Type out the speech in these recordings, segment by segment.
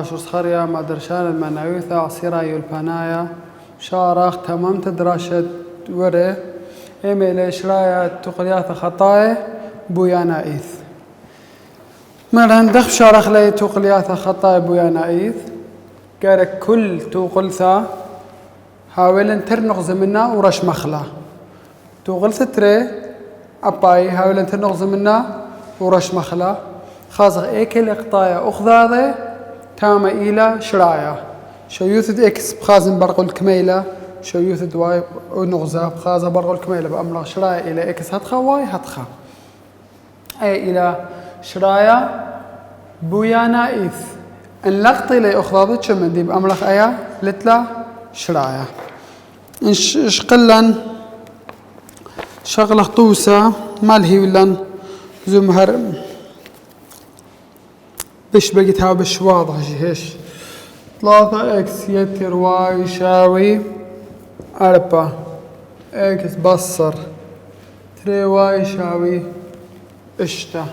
ماشوس خريا مدرشان المناويثة عصيرة يلبانايا شارخ تممت دراسة وري إيميل شرايا تقليات خطايا بويانا إيث مرهن دخ شارخ لي تقليات خطايا بويانا إيث قارك كل توقلثا هاولن ترنغز منا ورش مخلا توقلث تري أباي هاولن ترنغز منا ورش مخلا خاصة إيكل إقطايا أخذاذة تامة إلى شرايا شو يوثد إكس بخازن برغل كميلة شو يوثد واي ونغزة بخازة برغل كميلة بأمر شرايا إلى إكس هتخا واي هتخا أي إلى شرايا بويانا إيث إن لقطي لي أخذاذة شمن دي بأمر أيا لتلا شرايا إنش قلن شغلة طوسة مالهي ولن زمهر بش بقيتها بش واضح هيش 3 اكس يتر واي يساوي 4 اكس بصر 3 واي يساوي اشتا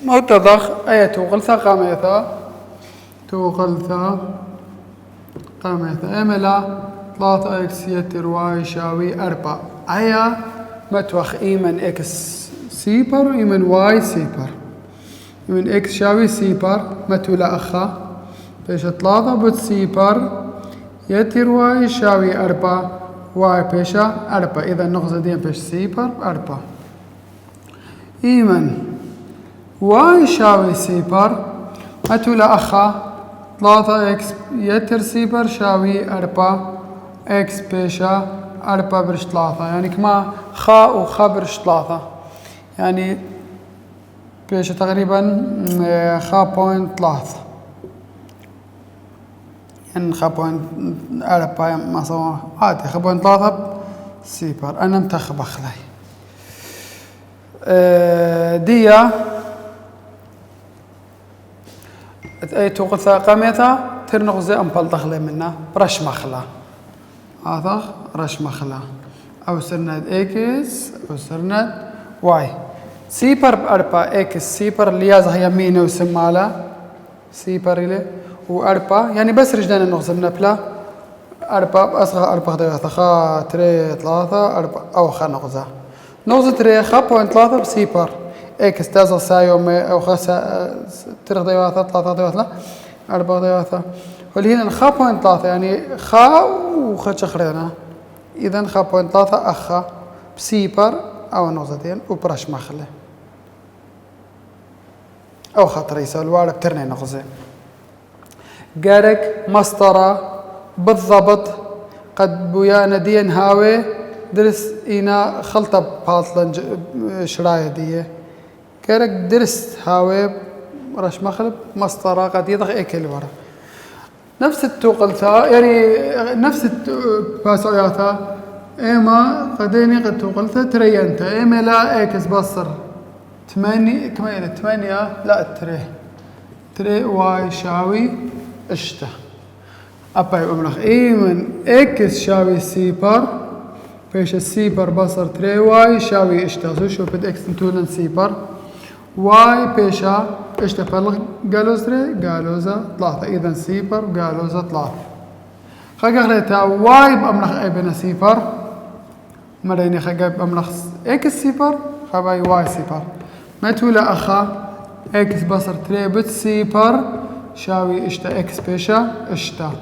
متضخ اي توغلثا قاميثا املا 3 اكس يتر واي يساوي 4 ايا متوخ ايمن اكس سيبر وايمن واي سيبر من اكس شاوي سيبر متولا اخا بيش 3 بوت سيبر يتر واي شاوي 4 واي بيشا 4 اذا النغزة دي بيش سيبر 4 ايمن واي شاوي سيبر متولا اخا 3 اكس يتر سيبر شاوي 4 اكس بيشا 4 برش 3 يعني كما خا وخا برش 3 يعني بيش تقريبا خا بوينت 3 يعني خا بوينت 4 ما سوا عادي خا بوينت 3 سيبر انا متخب اخلاي ديا اي توقف قامتها ترنغزي امبل دخله منا برش مخلا هذا رش مخلا او سرند اكس او سرند واي سيبر بأربعة اكس سيبر اللي يازها يمينه وسماله سيبر إليه وأربعة يعني بس رجلنا النغزة بنبلا 4 أصغر 4 ثلاثة خا 3 3 4 أو خا نغزة 3 خا بوينت 3 بسيبر اكس تازل سايوم أو خا 3 3 4 3 والهنا خا بوينت 3 يعني خا وخا شخرينا إذا خا بوينت 3 أخا بسيبر أو نغزتين وبرش مخله أو خاطر يسوي الوالد بترني نغزة قارك مسطرة بالضبط قد بويانا دين هاوي درس إنا خلطة باطلنج شراية دي قارك درس هاوي رش مخلب مسطرة قد يضغ إيكل ورا نفس التوقلتها يعني نفس الباسوياتها إما قديني قد توقلتها ترينتها إما لا إكس بصر 8 كمية 8 لا 3 واي شاوي اشتا أبا يقوم لك إيمن إكس شاوي سيبر بيش السيبر بصر 3 واي شاوي اشتا شو بد إكس نتولن سيبر واي بيشا اشتا فلغ قالوز 3 قالوزة 3 إذا سيبر قالوزة 3 خاقا خليتها واي بأملخ ابن سيبر مريني خاقا بأملخ إكس سيبر خباي واي سيبر متولا أخا إكس بصر 3 بت سيبر شاوي اشتا إكس بيشا اشتا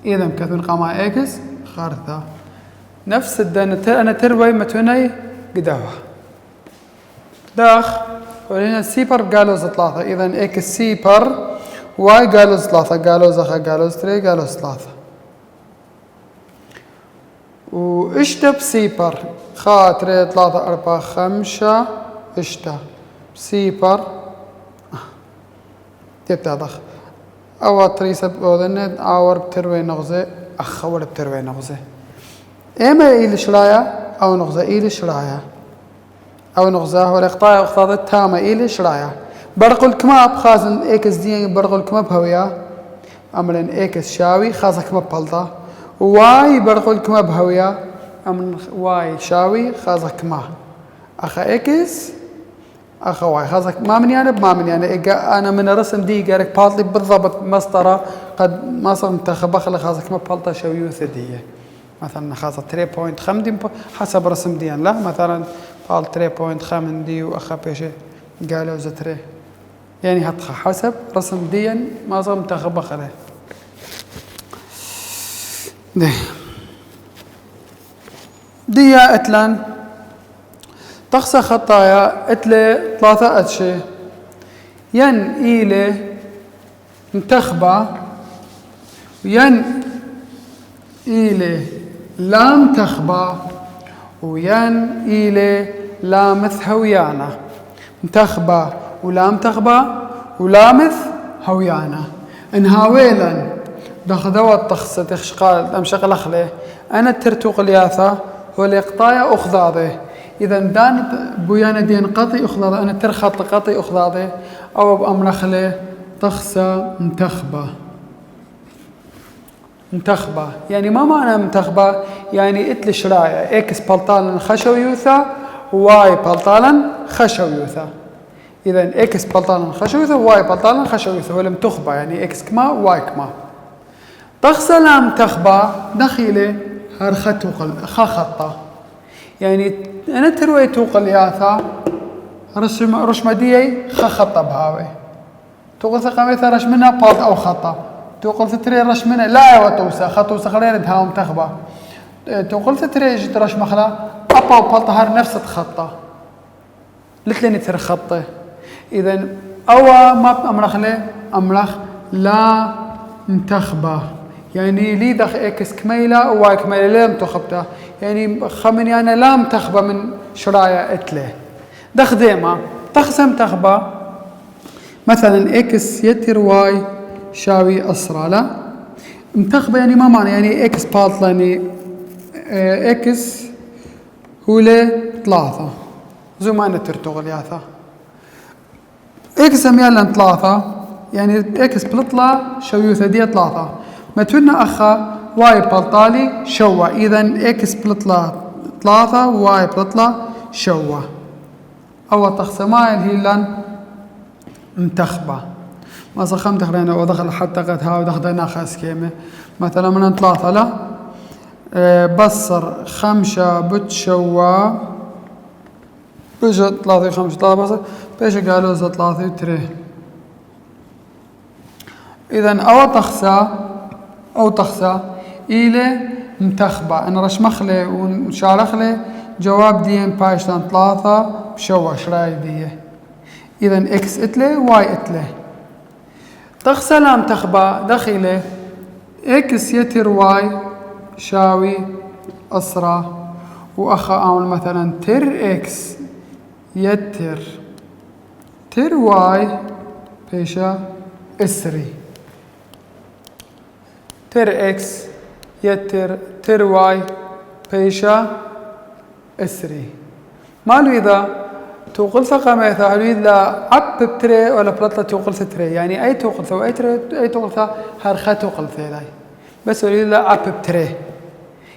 إذا مكثون قاما إكس خارثة نفس الدنة أنا تروي متوني قداوة داخ ولهنا سيبر قالوز 3 إذا إكس سيبر واي قالوز 3 قالوز أخا قالوز 3 قالوز 3 واشتا بسيبر خا 3 3 4 5 اشتا سيبر تبتا ضخ او تريسب اودنت اور بتروي نغزه اخور بتروي نغزه اما الى شرايا او نغزه الى شرايا او نغزه ولا اقطاع اخطاء تامه الى شرايا برقل كماب خازن اكس دي برقل كماب هويا امرن اكس شاوي خاصه كماب بلطه واي برقل كماب هويا امرن واي شاوي خاصه كما اخا اكس أخوي خازك ما من يعني بما من يعني أنا من الرسم دي قالك بالطلي بالضبط مسطرة قد ما صار منتخب خلي خازك ما بالطة شويوث دي مثلا خاصة 3.5 حسب رسم دي لا مثلا قال 3.5 دي وأخا بيشي قالوا زتري يعني هتخ حسب رسم دي ما صار منتخب خلي دي اتلان تخصى خطايا اتلي 3 اتشي ين إيلي منتخبة وين إيلي لام تخبة وين إيلي لامث هويانا منتخبة ولام تخبة ولامث هويانا انهاويلا دخدوات تخصة تخشقال أمشغل أخلي أنا ترتوق الياثة وليقطايا أخذاضي إذا دانت بويانا دين قطي أخذاضي أنا ترخط قطي أخذاضي أو بأمر أخلي تخصة منتخبة يعني ما معنى منتخبة يعني اتل شرايع اكس بلطالا خشويوثا واي بلطالا خشويوثا إذا اكس بلطالا خشويوثا واي بلطالا خشويوثا ولا منتخبة يعني اكس كما واي كما تخصة لا منتخبة دخيلة هرختو خطة يعني أنا تروي توقل ياثا رشمدية خطة بهاوي توقل ثقاميثا رش منها بالط أو خطة توقل ثتري رش منها لا وتوسا خطوسا خلينا دها منتخبة توقل ثتري جت رش مخلا أبا وبالط هار نفس خطة لتلني تر خطة إذا أوا ما أمرخ لي أمرخ لا منتخبة يعني لي دخ إكس كميلة وواي كميلة لا منتخبته يعني خمني أنا لا منتخبة من شرايا إتله دخ ديما تخصم منتخبة مثلا إكس يتر واي شاوي أسرى لا منتخبة يعني ما معنى يعني إكس باطلة يعني إكس هو لي 3 زو ما نترتغل ياثا إكس أميالا 3 يعني إكس بلطلة شويوثة دي 3 ما تولنا أخا واي بلطالي شوى إذا إكس بلطلة 3 واي بلطلة شوى أو تخصماي هي لن منتخبة ما صخم دخلنا ودخل حتى قد ها ودخلنا خاص كيمة مثلا من 3 لا بصر 5 بتشوى بيجا 3 5 3 بصر بيجا قالوا 3 3 إذا أو تخسى إلى منتخبة أنا رش مخلي ونشارخلي جواب دي بايشتان 3 بشوى شراي دي إذا إكس إتلي واي إتلي تخسى لا منتخبة دخيلة إكس يتر واي شاوي أسرى وأخا أعمل مثلا تر إكس يتر تر واي بيشا إسري تر إكس يتر تر واي بيشا إسري مالو إذا توقل ثقامة ثالو إذا عب بتري ولا بلطة توقل ثتري يعني أي توقل ثو أي تري أي توقل ثا هرخا توقل ثلاي بس إذا عب بتري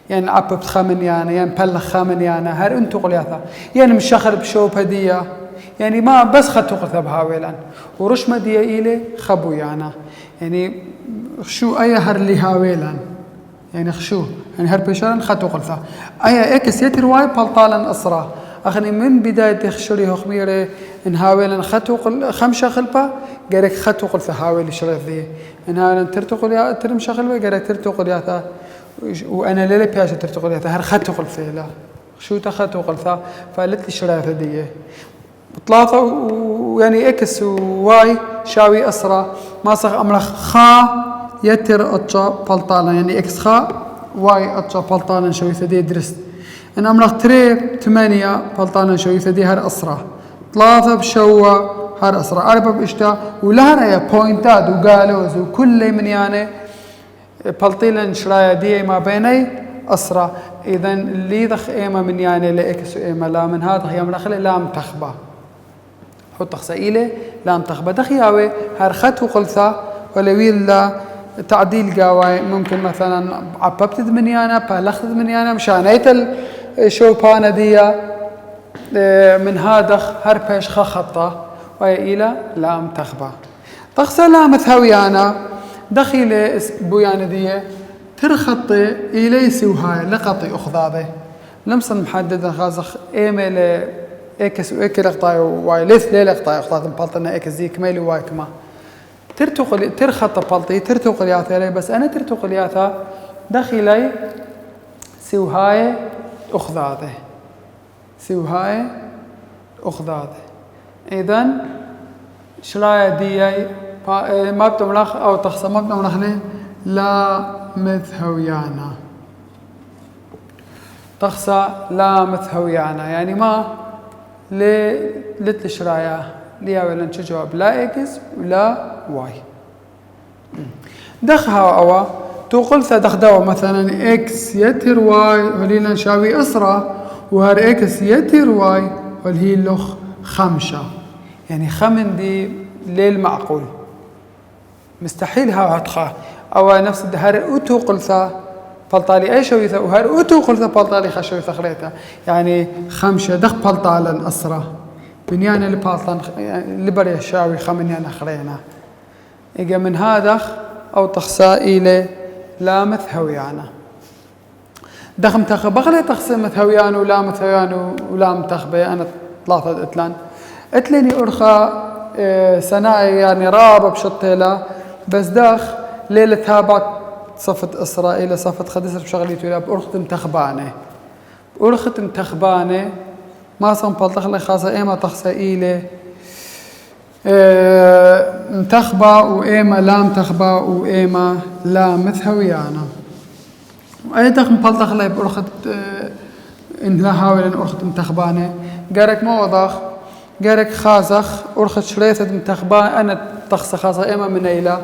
يعني عب بخمن يعني بلخ خمن يعني هر أنت توقل ياثا يعني مش شخر بشوب هدية يعني ما بس خد توقل ثا بهاويلان ورش مدية إلي خبو يعني خشو أي هر لي هاويلان يعني خشو يعني هر بيشارن خاتو قلثا أي إكس يتر واي بلطالا أسرى أخني من بداية خشوري خميرة إن هاويلان خاتو قل 5 خلبة قالك خاتو قلثا هاويل شرف ذي إن هاويلان ترتقل يا ترم شخلبة قالك ترتقل يا ثا وأنا ليلة بياشة ترتقل يا ثا هر خاتو قلثا لا شو تخاتو قلثا فقالت لي شرف ذي 3 ويعني إكس وواي شاوي أسرى ما صغ أمرخ خا يتر أتشا بلطالا يعني إكس خا واي أتشا بلطالا شوي ثدي درست إن أمرخ 8 بلطالا شوي ثدي هر أسرى 3 بشوى هر أسرى 4 بإشتا ولهر يا بوينتات وقالوز وكل من يعني بلطيلا شرايا دي ما بيني أسرى إذا اللي ذخ إيما من يعني لإكس وإيما لا من هذا هي أمرخ لا متخبى حط خسائله لا منتخبة دخياوي هرخت وقلثا ولويل لا تعديل قاوي ممكن مثلا عببت منيانا بالخت منيانا مشانيت الشوبانة دي من هادخ هربش خطة وإلى لام تخبى تخسى لام ثويانا دخيلة بويانا دي ترخطي إلي سوهاي لقطي أخضاضي لمصن محددة خازخ إيميل إكس وإكل أخطاي واي ليث ليل أخطاي أخطاي بلطنا إكس دي كميلي واي كما ترخط بلطي ترتوق الياثا بس أنا ترتوق الياثا دخيلي سوهاي أخضاضي سوهاي أخضاضي إذن شرايا دي ما بتملخ أو تخصى ما بتملخني لا مثهويانا تخصى لا مثهويانا يعني ما لتل شرايا ليا ولا جواب لا إكس ولا واي دخها أوا تقول دخدوا مثلا إكس يتر واي ولينا نشاوي أسرة وهر إكس يتر واي والهي لخ خمشة يعني خمن دي ليل معقول مستحيل ها هتخا أو نفس هر أتو قلثا بلطالي أي شويثة وهر أتو قلثا بلطالي خشويثة خريطة يعني خمشة دخ بلطالا أسرة بنيانا لبالطان لبري شاوي خمنيانا خرينا إجا من هذا أو تخسا إلى لا مثهويانا دخم تخ بغلي تخسي مثهويان ولا مثهويان ولا متخبي أنا ثلاثة اتلان اتلني أرخى سناء يعني راب بشطيلة بس داخ ليلة تابعت صفت إسرائيل صفت خدسر بشغليتو لا بأرخت متخبانة بأرخت متخبانة ما صن بلطخ لي خاصة إيما تخسى إلى متخبى وإيما لا متخبى وإيما لا مثهويانا وأي دخم بلطخ لي بأرخت إن لا هاولن أرخت متخبانة قارك ما وضخ قارك خازخ أرخت شريثة متخبان أنا تخسى خاصة إيما من إيلا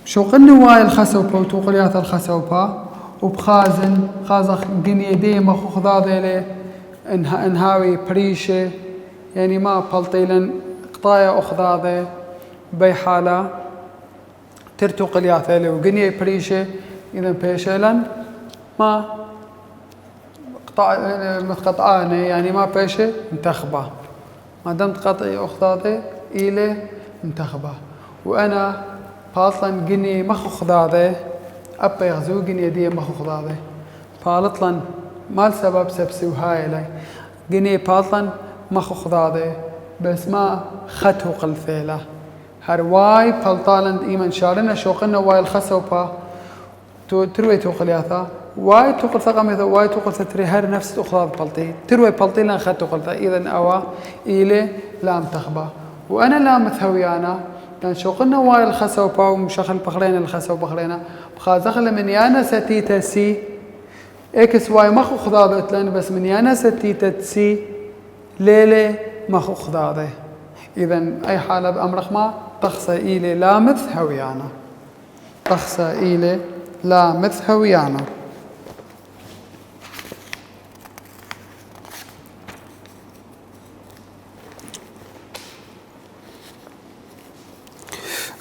شو قلني واي الخسوبة وتوقليات الخسوبة وبخازن خازخ قني ديما خضاضي لي انهاوي بريشة يعني ما بلطيلن قطايا أخضاضي بي حالة ترتوقليات لي وقني بريشة إذا بيشلن ما قطعاني يعني ما بيشة انتخبه ما دمت قطعي أخضاضي إلي انتخبه وأنا باطلن قني مخو خضاضي أبا يغزو قني دي مخو خضاضي باطلن مال سبب سبسي وهاي لي قني باطلن مخو خضاضي بس ما ختو قلفيله هرواي بالطالن إيمان شارنا شوقنا واي الخسوبة تروي توقلياثا واي توقل ثقامي واي توقل ستري هر نفس أخضاض بلطي تروي بلطي لن ختو قلفا إذن أوا إلي لام تخبى وأنا لا مثهويانا كان شوقنا واي الخسوبة ومشخل بخلينا الخسوبة بخلينا بخازخل من يانا ستيتا سي إكس واي مخو خضاضي اتلان بس من يانا ستيتا سي ليلي مخو خضاضي إذن أي حالة بأمرخ ما تخسى إلي لا مثهويانا تخسى إلي لا مثهويانا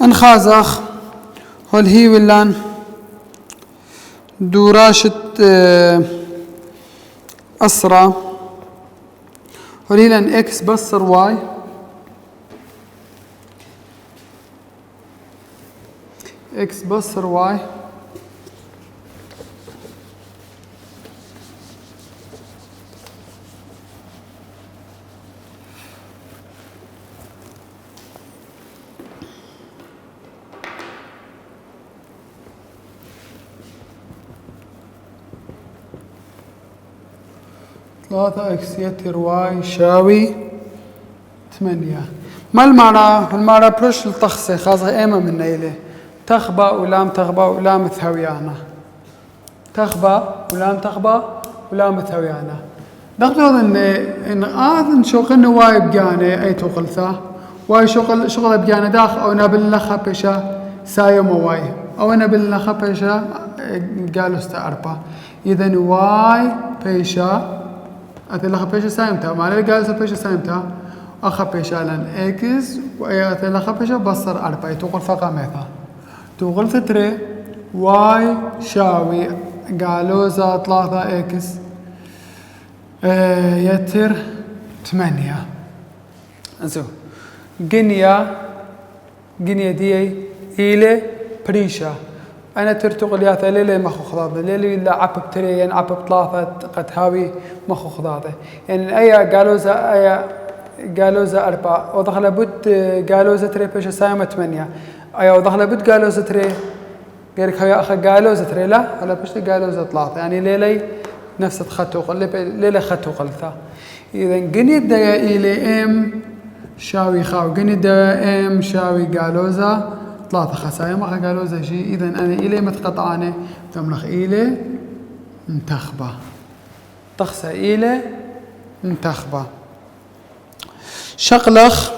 انخازخ هل هي ولان دوراشة أسرة هل هي لان إكس بصر واي إكس بصر واي ثلاثة إكس يتر واي يساوي 8 ما المعنى؟ المعنى برش التخصي خاصة إيما من نيله تخبى ولام تخبى ولام مثهويانا تخبى ولام تخبى ولام مثهويانا نقدر إن آذن شغلنا واي بجاني أي توقلثا واي شغل بجاني داخل أو نابل لخا بيشا سايم واي أو نابل لخا بيشا قالوا استأربا إذن واي بيشا أتلخا بيشا سايمتا معنى قالوا بيشا سايمتا أخا بيشا لن إكس وأي أتلخا بيشا بصر أربا يتوقل فقا ميثا توقل فترة واي شاوي قالوا 3 إكس يتر 8 زو جنيا دي إلى بريشة أنا ترتقل يا ثليلة مخو خضاضة ليلي لا عب بتريين عب بثلاثة قد هاوي مخو خضاضة يعني أي قالوزة 4 ودخل بد قالوزة تري بيش سايمة 8 أي ودخل بد قالوزة تري غيرك هيا أخ قالوزة تري لا ولا بيش قالوزة 3 يعني ليلي نفس خطوق ليلة خطوق الثا إذا جني دا إلى إم شاوي خاو جني دا إم شاوي قالوزة 3 خسايا ما قالوزة شيء إذا أنا إلى متقطعانة تملخ إلى منتخبة تخسى إلى منتخبة شقلخ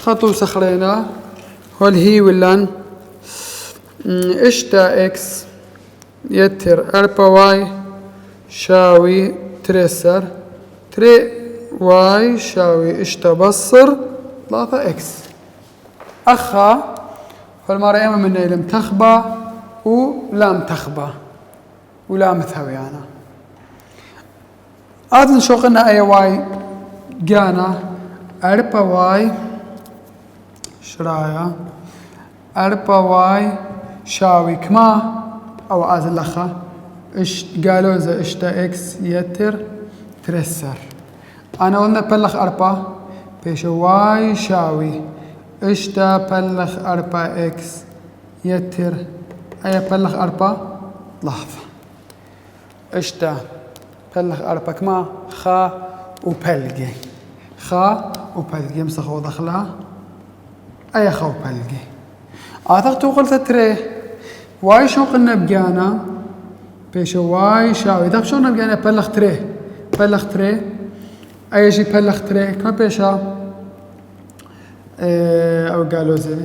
خطو سخرينا والهي ولان اشتا اكس يتر 4 واي شاوي تريسر 3 واي شاوي اشتا بصر 3 اكس اخا فالمرة اما من إلى متخبة ولا متخبة ولا مثويانا أظن شو قلنا أي واي جانا 4 واي شرايا 4 واي شاوي كما أو أزلخة إيش قالوزة إشتا إكس يتر ترسر أنا قلنا بلخ 4 بيش واي شاوي إشتا بلخ 4 إكس يتر أي بلخ 4 لحظة إشتا بلخ 4 كما خا وبلجي خا وبلجي مسخو دخلها أي خا وبلجي أعتقد قلت تري واي شو قلنا بجانا بيش واي شاوي دخل شو نبجانا بلخ تري أي شيء بلخ تري كم بيشا أو قالوا زي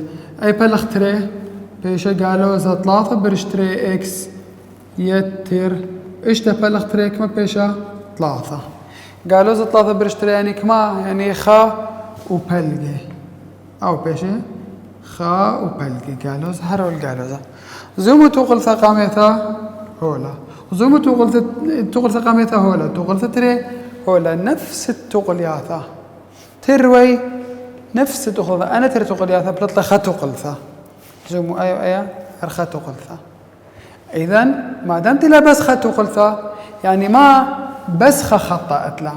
أي بلخ تري بيشا قالوا زي 3 برش تري إكس يتر إيش تبلغ تري كم بيشا 3 قالوا زي 3 برش تري يعني كما يعني خا وبلجي أو بيشي خا وبلجي قالوا زي هرول قالوا زي زومو تقول ثقامتها هولا زومو تقول ثقامتها هولا تقول تري هولا نفس التقول ياثا تروي نفس تقول أنا تري تقول ياثا بلطة خا تقول ثا زومو أيوة هرخا تقول ثا إذا ما دامت لا بس خا تقول ثا يعني ما بس خطأت له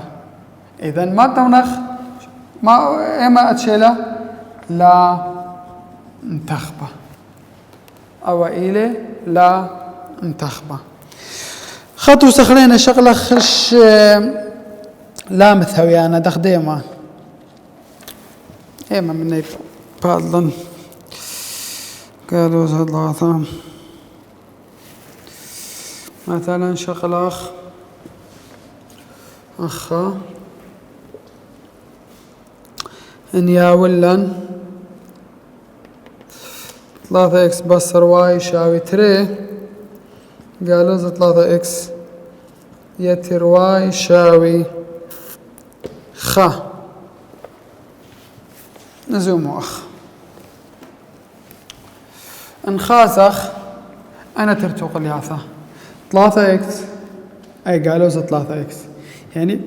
إذا ما تونخ ما إما أتشيله لا انتخبه أو إلى لا انتخبه خطو سخرين شغلة خش لا مثوي أنا دخديما إما من بعضن قالوا زلاثة مثلا شغلة أخا إن يا ولن 3 إكس بصر واي يساوي تري قالوا 3 إكس يتر واي يساوي خ نزومو أخ انخاسخ أنا ترتوق الياثة 3 إكس أي قالوا 3 إكس يعني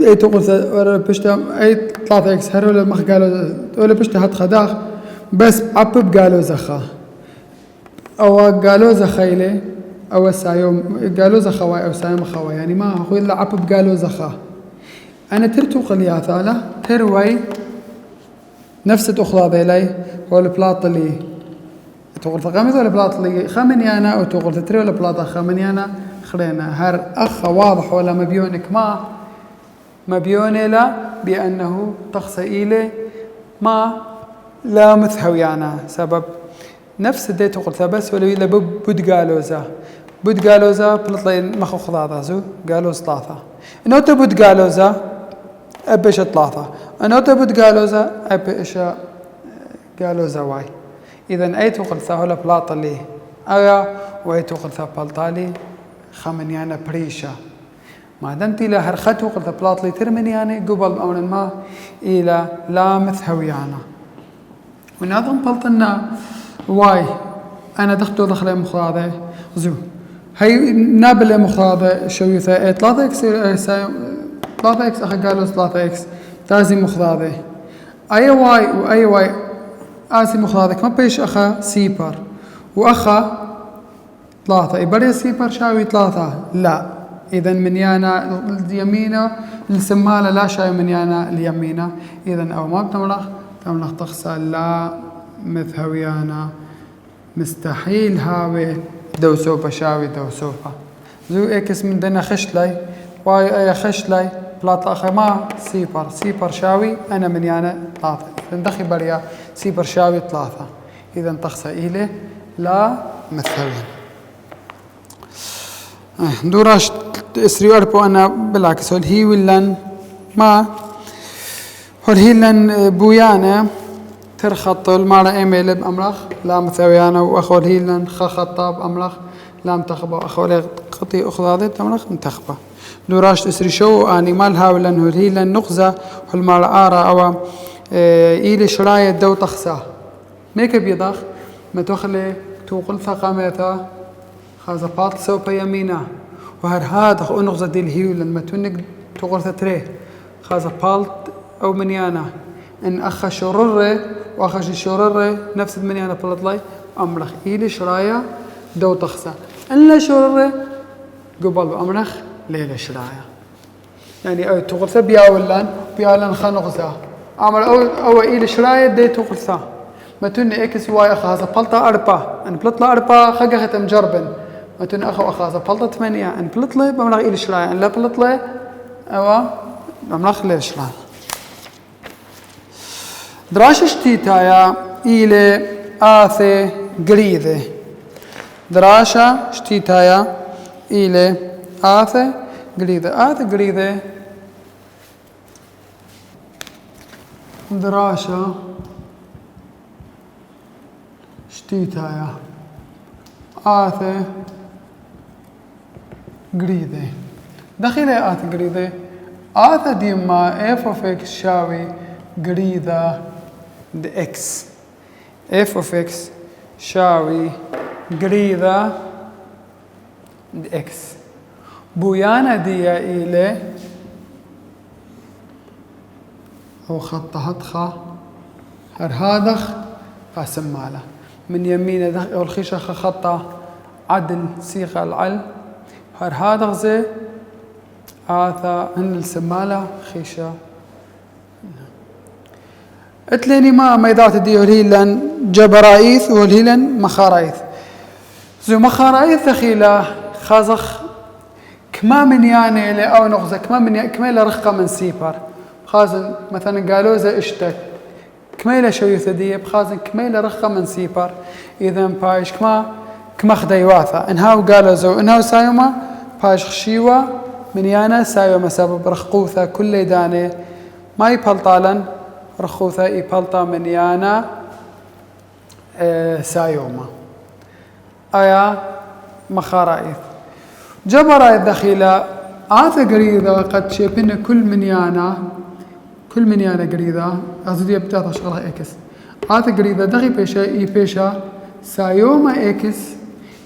أي تقول ولا بشتا أي 3 إكس هر ولا مخ قالوا ولا بشتا هات خداخ بس عبب قالوا زخا أو قالوا زخيلة أو سايوم قالوا زخواي أو سايوم خواي يعني ما هو إلا عبب قالوا زخا أنا ترتوق الياثة لا تروي نفس تأخذ ذيلي هو البلاط اللي تقول ثقامي ولا بلاط اللي خمني أنا أو تقول تتري ولا بلاط خمني أنا خلينا هر أخ واضح ولا مبيونك ما مبيوني لا بأنه تخصي إلي ما لا مثهوي أنا سبب نفس الدي تقول بس ولا إلا بود قالوزا بلطلي مخو خضاضا زو قالوز 3 إنه تبود قالوزا أبش 3 إنه تبود قالوزا أبش قالوزا واي إذا أي تقول هلا بلاط اللي أيا وأي تقول بلطالي خمنيانا بريشة ما دمت إلى هرخته قلت بلاط لي ترمنياني قبل أولا ما إلى لامث هويانا ونظم بلطنا واي أنا دخل مخاضة زو هي نابل مخاضة شويثة 3 إكس 3 اكس اخا قالوز 3 اكس تازي مخضاضي اي واي واي واي اسي مخضاضك ما بيش اخا سيبر واخا 3 يبري سيبر شاوي 3 لا اذا من يانا اليمينه السماله لا شاي من يانا اليمينه اذا او ما تملخ تخسى لا مثهويانا مستحيل هاوي دو سوبا شاوي دو سوبا زو اكس من دنا خشلي واي اي خشلي بلاطة اخي ما سيبر شاوي انا من يانا 3 دخي بريا سيبر شاوي 3 اذا تخسى إلي لا مثهوين دوراش اسري اربو انا بالعكس هول هي ولن ما هول هي لن بويانا ترخط المارا ايميل بامرخ لا مثويانا واخول هي لن خطا بامرخ لا متخبه واخول قطي اخذ تمرخ منتخبه دوراش اسري شو اني مالها ولن هول هي لن نقزه هول مارا ارا او ايلي شرايه دو تخسا ميك بيضخ ما تخلي توقل ثقامتها خازا بات سوبا يمينا وهر هذا انغزا ديل هيو لما تونك تغرث تري خازا بالت او منيانا ان اخا شرره واخا شرره نفس المنيانا بلطلي امرخ ايلي شرايا دو تخسا ان لا شرره قبل بامرخ ليله شرايا يعني تغرث بياولن خنغزا امر او ايلي شرايا دي تغرثا ما توني اكس واي اخا هذا بلطه اربا ان بلطله اربا خقخت مجربن ما توني اخا هذا بلطه 8 ان بلطله بمرغ ايلي شرايا ان لا بلطله او بمرغ ليله شرايا دراش شتيتايا إلى آثي قريذة دراشة شتيتايا إلى آثي قريذة دراشة شتيتايا آثي قريذة دخيلة آثي قريذة آثي ديما اف اوف اكس شاوي قريذة د اكس اف اوف اكس شاوي قريذة د اكس بويانا دي إلى أو خط هدخة هر هادخ قاسم ماله من يمين دخ أو الخيشة خطة عدل سيخة العل هر هادخ زي آثا هن السمالة خيشة اتليني ما يدات دي هليلن جبرايث وهليلن مخارايث زو مخارايث ثخيلة خازخ كما من يعني اللي او نغزة كما لرخة من سيبر خازن مثلا قالوا زي اشتك كما لا شوي ثديه بخازن كما لرخة من سيبر اذا بايش كما خديواثا انهاو قالوا زو انهاو سايوما بايش خشيوة من يانا سايوما سبب رخقوثة كل داني ما يبلطالن رخوثة يبلطا من يانا سايوما ايا مخارايث جبرايث دخيلة آثا قريضة قد شيبين كل من يانا قريضة أزدي بتاعت شغلها إكس آثا قريضة دخي بيشا سايوما إكس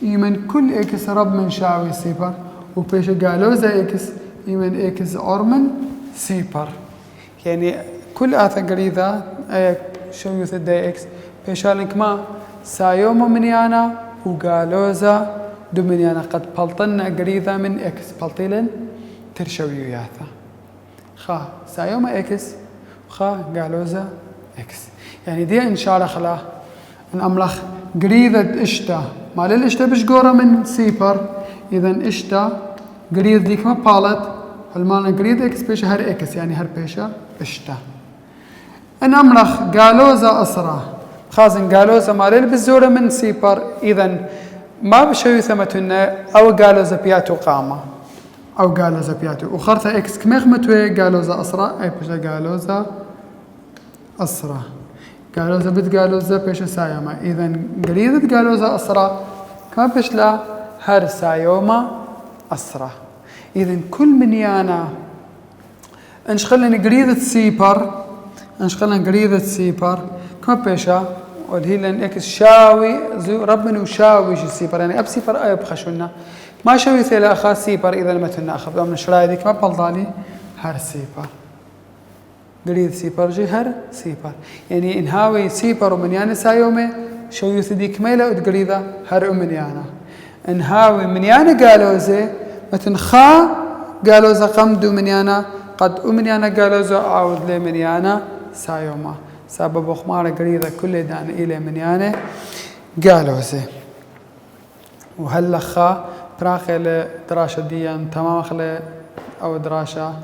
يمن كل إكس رب من شاوي سيبر وبيشا قالوزا إكس يمن إكس أورمن سيبر يعني كل آثا قريضة شوي ثدي إكس بيشا لنك ما سايوما من يانا وقالوزا دومينيانا قد بلطنا قريضة من اكس بلطيلن ترشويوياثا خا سايوما اكس خا قالوزا اكس يعني دي ان شاء الله خلا ان املخ قريضة اشتا مال الاشتا بش قورة من سيبر اذا اشتا قريض ديك ما بالت المالنا قريض اكس بيش هر اكس يعني هر بيشا اشتا ان املخ قالوزا اسرى خازن قالوزا مال بالزورة من سيبر اذا ما بشوي ثمتنا او قالوا زبياتو قامة او قالوا زبياتو وخرثة اكس كميخ متوي قالوا زا اسرى اي بيشا قالوا زا اسرى قالوا زا بيت قالوا زا بيشا سايوما اذا قريدة قالوا زا اسرى كما بيشلا هر سايوما اسرى اذا كل من يانا انشخلن قريدة سيبر كما بيشا والهي لان اكس شاوي زو ربنا وشاوي شي سيبر يعني اب سيبر اي بخشونا ما شوي ثلا اخا سيبر اذا لم تنا اخذ من شرايدك ما بلضاني هر سيبر قريد سيبر جي هر سيبر يعني إنهاوي سيبر ومنيانة سايومي شو يثدي كميلة وتقريدة هر منيانة إنهاوي منيانة قالوزي متنخا قالوزة قمدو منيانة قد أمنيانة قالوزة أعود لي منيانة سايوما سبب أخمار قريدة كل دان إلي منيانة قالوزي وهلا خا براخي لدراسة ديان تمام خلي أو دراسة